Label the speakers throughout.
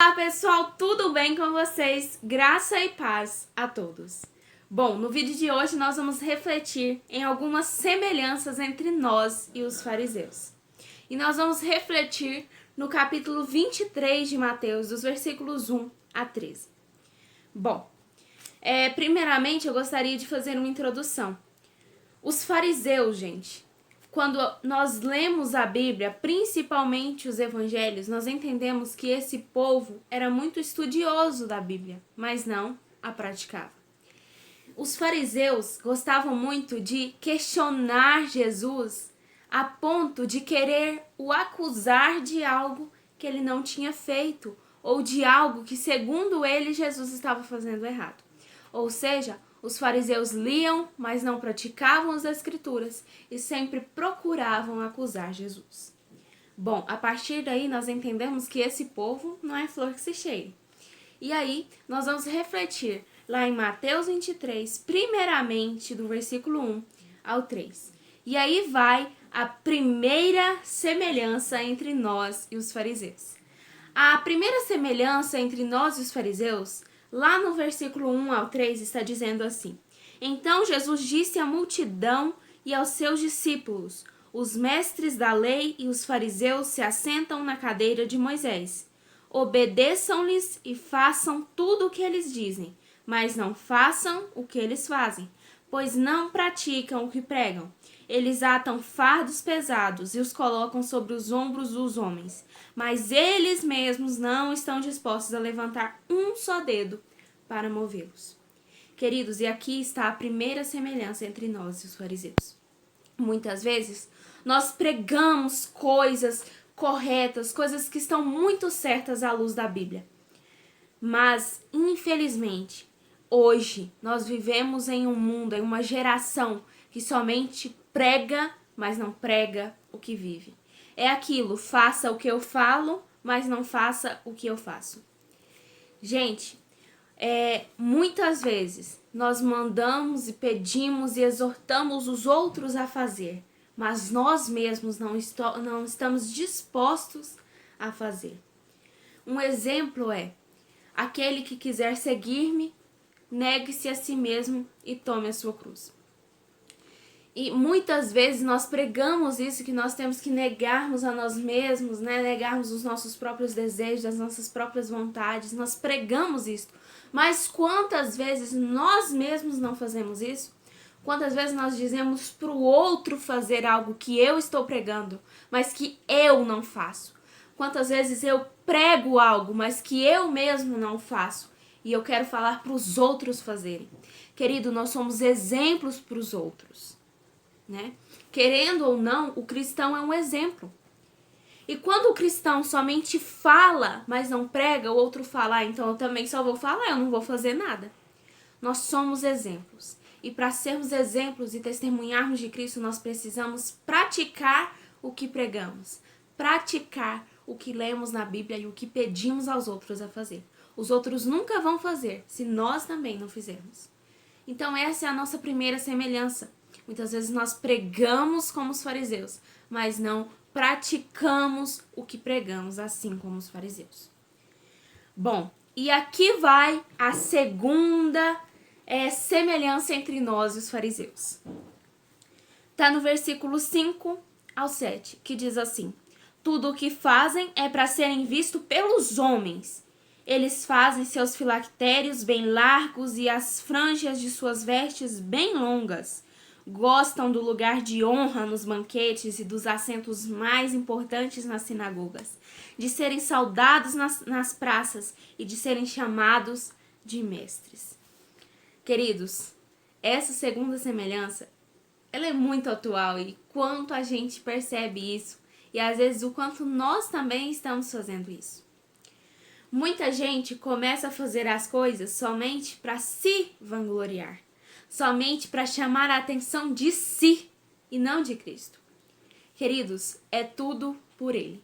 Speaker 1: Olá pessoal, tudo bem com vocês? Graça e paz a todos. Bom, no vídeo de hoje nós vamos refletir em algumas semelhanças entre nós e os fariseus. E nós vamos refletir no capítulo 23 de Mateus, dos versículos 1 a 13. Bom, primeiramente eu gostaria de fazer uma introdução. Os fariseus, gente, quando nós lemos a Bíblia, principalmente os evangelhos, nós entendemos que esse povo era muito estudioso da Bíblia, mas não a praticava. Os fariseus gostavam muito de questionar Jesus a ponto de querer o acusar de algo que ele não tinha feito ou de algo que, segundo ele, Jesus estava fazendo errado. Ou seja, os fariseus liam, mas não praticavam as escrituras e sempre procuravam acusar Jesus. Bom, a partir daí nós entendemos que esse povo não é flor que se cheire. E aí nós vamos refletir lá em Mateus 23, primeiramente do versículo 1 ao 3. E aí vai a primeira semelhança entre nós e os fariseus. A primeira semelhança entre nós e os fariseus, lá no versículo 1 ao 3, está dizendo assim: Então Jesus disse à multidão e aos seus discípulos: Os mestres da lei e os fariseus se assentam na cadeira de Moisés. Obedeçam-lhes e façam tudo o que eles dizem, mas não façam o que eles fazem, pois não praticam o que pregam. Eles atam fardos pesados e os colocam sobre os ombros dos homens, mas eles mesmos não estão dispostos a levantar um só dedo para movê-los. Queridos, e aqui está a primeira semelhança entre nós e os fariseus. Muitas vezes, nós pregamos coisas corretas, coisas que estão muito certas à luz da Bíblia. Mas, infelizmente, hoje, nós vivemos em um mundo, em uma geração que somente prega, mas não prega o que vive. É aquilo, faça o que eu falo, mas não faça o que eu faço. Gente, muitas vezes nós mandamos e pedimos e exortamos os outros a fazer, mas nós mesmos não estamos dispostos a fazer. Um exemplo é: aquele que quiser seguir-me, negue-se a si mesmo e tome a sua cruz. E muitas vezes nós pregamos isso, que nós temos que negarmos a nós mesmos, né? Negarmos os nossos próprios desejos, as nossas próprias vontades. Nós pregamos isso. Mas quantas vezes nós mesmos não fazemos isso? Quantas vezes nós dizemos para o outro fazer algo que eu estou pregando, mas que eu não faço? Quantas vezes eu prego algo, mas que eu mesmo não faço? E eu quero falar para os outros fazerem. Querido, nós somos exemplos para os outros. Né? Querendo ou não, o cristão é um exemplo. E quando o cristão somente fala, mas não prega, o outro fala: então eu também só vou falar, eu não vou fazer nada. Nós somos exemplos. E para sermos exemplos e testemunharmos de Cristo, nós precisamos praticar o que pregamos. Praticar o que lemos na Bíblia e o que pedimos aos outros a fazer. Os outros nunca vão fazer se nós também não fizermos. Então essa é a nossa primeira semelhança. Muitas vezes nós pregamos como os fariseus, mas não praticamos o que pregamos, assim como os fariseus. Bom, e aqui vai a segunda semelhança entre nós e os fariseus. Está no versículo 5 ao 7, que diz assim: Tudo o que fazem é para serem vistos pelos homens. Eles fazem seus filactérios bem largos e as franjas de suas vestes bem longas. Gostam do lugar de honra nos banquetes e dos assentos mais importantes nas sinagogas, de serem saudados nas praças e de serem chamados de mestres. Queridos, essa segunda semelhança, ela é muito atual, e quanto a gente percebe isso, e às vezes o quanto nós também estamos fazendo isso. Muita gente começa a fazer as coisas somente para se vangloriar. Somente para chamar a atenção de si e não de Cristo. Queridos, é tudo por Ele.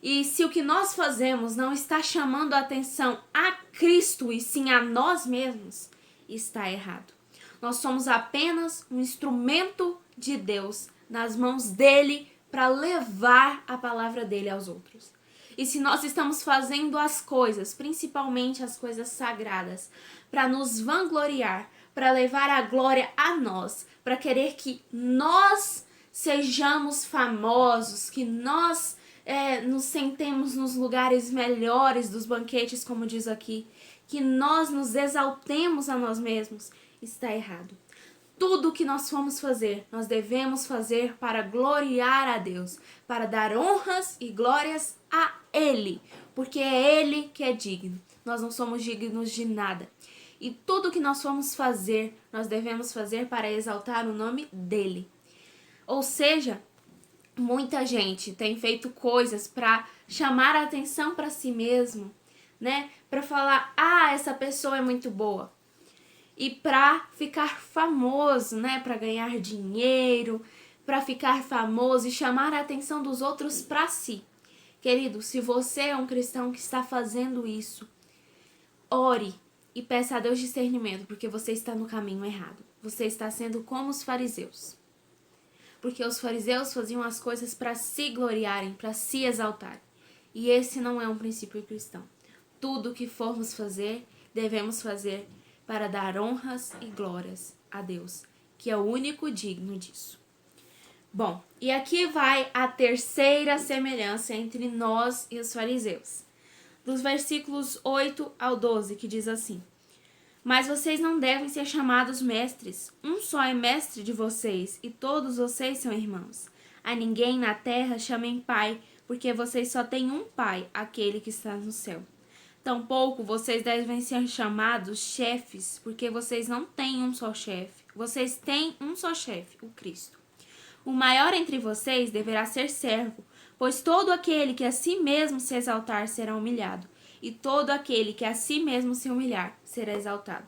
Speaker 1: E se o que nós fazemos não está chamando a atenção a Cristo e sim a nós mesmos, está errado. Nós somos apenas um instrumento de Deus nas mãos dele para levar a palavra dele aos outros. e se nós estamos fazendo as coisas, principalmente as coisas sagradas, para nos vangloriar, para levar a glória a nós, para querer que nós sejamos famosos, que nós nos sentemos nos lugares melhores dos banquetes, como diz aqui, que nós nos exaltemos a nós mesmos, está errado. Tudo o que nós formos fazer, nós devemos fazer para gloriar a Deus, para dar honras e glórias a Ele, porque é Ele que é digno. Nós não somos dignos de nada. E tudo o que nós formos fazer, nós devemos fazer para exaltar o nome dEle. Ou seja, muita gente tem feito coisas para chamar a atenção para si mesmo, né? Para falar, essa pessoa é muito boa. E para ficar famoso, né? Para ganhar dinheiro, para ficar famoso e chamar a atenção dos outros para si. Querido, se você é um cristão que está fazendo isso, ore e peça a Deus discernimento, porque você está no caminho errado. Você está sendo como os fariseus. Porque os fariseus faziam as coisas para se gloriarem, para se exaltarem. E esse não é um princípio cristão. Tudo o que formos fazer, devemos fazer para dar honras e glórias a Deus, que é o único digno disso. Bom, e aqui vai a terceira semelhança entre nós e os fariseus. Dos versículos 8 ao 12, que diz assim: Mas vocês não devem ser chamados mestres. Um só é mestre de vocês, e todos vocês são irmãos. A ninguém na terra chamem pai, porque vocês só têm um pai, aquele que está no céu. Tampouco vocês devem ser chamados chefes, porque vocês não têm um só chefe. Vocês têm um só chefe, o Cristo. O maior entre vocês deverá ser servo, pois todo aquele que a si mesmo se exaltar será humilhado, e todo aquele que a si mesmo se humilhar será exaltado.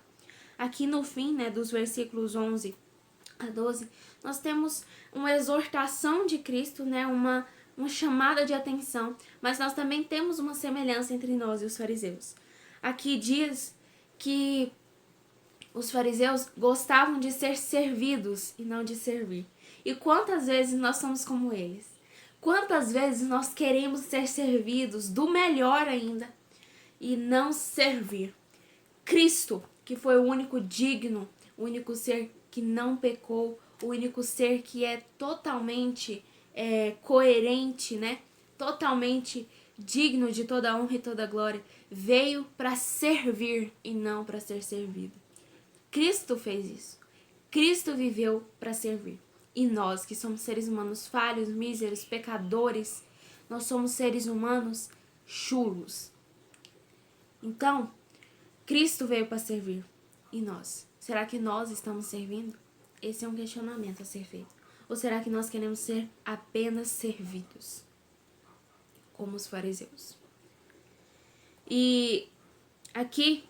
Speaker 1: Aqui no fim, dos versículos 11 a 12, nós temos uma exortação de Cristo, uma chamada de atenção, mas nós também temos uma semelhança entre nós e os fariseus. Aqui diz que os fariseus gostavam de ser servidos e não de servir. E quantas vezes nós somos como eles? Quantas vezes nós queremos ser servidos, do melhor ainda, e não servir? Cristo, que foi o único digno, o único ser que não pecou, o único ser que é totalmente coerente, totalmente digno de toda honra e toda glória, veio para servir e não para ser servido. Cristo fez isso. Cristo viveu para servir. E nós, que somos seres humanos falhos, míseros, pecadores, nós somos seres humanos chulos. Então, Cristo veio para servir. E nós? Será que nós estamos servindo? Esse é um questionamento a ser feito. Ou será que nós queremos ser apenas servidos? Como os fariseus. E aqui,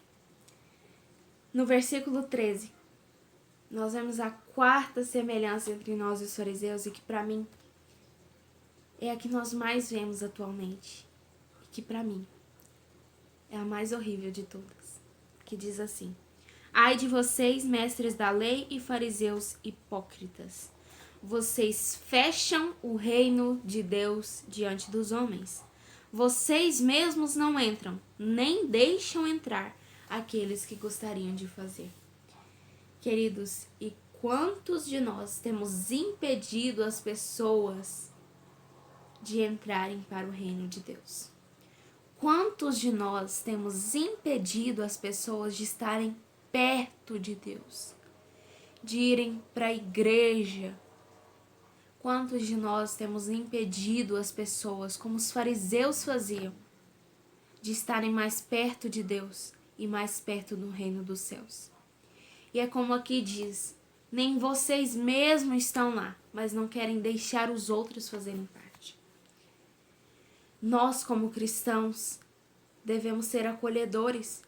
Speaker 1: no versículo 13, nós vemos a quarta semelhança entre nós e os fariseus, e que para mim é a que nós mais vemos atualmente, e que para mim é a mais horrível de todas, que diz assim: Ai de vocês, mestres da lei e fariseus hipócritas, vocês fecham o reino de Deus diante dos homens. Vocês mesmos não entram, nem deixam entrar aqueles que gostariam de fazer. Queridos, e quantos de nós temos impedido as pessoas de entrarem para o reino de Deus? Quantos de nós temos impedido as pessoas de estarem perto de Deus, de irem para a igreja? Quantos de nós temos impedido as pessoas, como os fariseus faziam, de estarem mais perto de Deus e mais perto do reino dos céus? E é como aqui diz, nem vocês mesmos estão lá, mas não querem deixar os outros fazerem parte. Nós, como cristãos, devemos ser acolhedores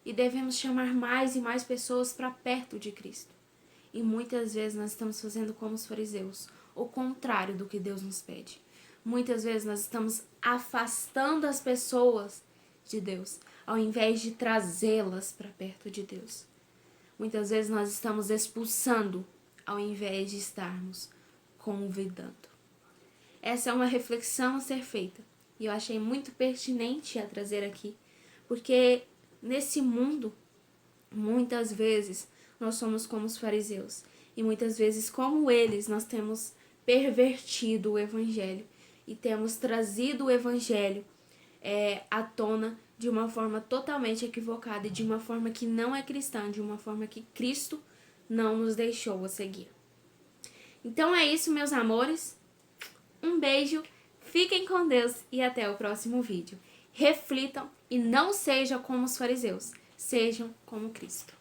Speaker 1: e devemos chamar mais e mais pessoas para perto de Cristo. E muitas vezes nós estamos fazendo como os fariseus, o contrário do que Deus nos pede. Muitas vezes nós estamos afastando as pessoas de Deus, ao invés de trazê-las para perto de Deus. Muitas vezes nós estamos expulsando, ao invés de estarmos convidando. Essa é uma reflexão a ser feita. e eu achei muito pertinente a trazer aqui, porque nesse mundo, muitas vezes, nós somos como os fariseus, e muitas vezes, como eles, nós temos pervertido o evangelho, e temos trazido o evangelho à tona de uma forma totalmente equivocada, e de uma forma que não é cristã, de uma forma que Cristo não nos deixou a seguir. Então é isso, meus amores. Um beijo, fiquem com Deus e até o próximo vídeo. Reflitam e não sejam como os fariseus, sejam como Cristo.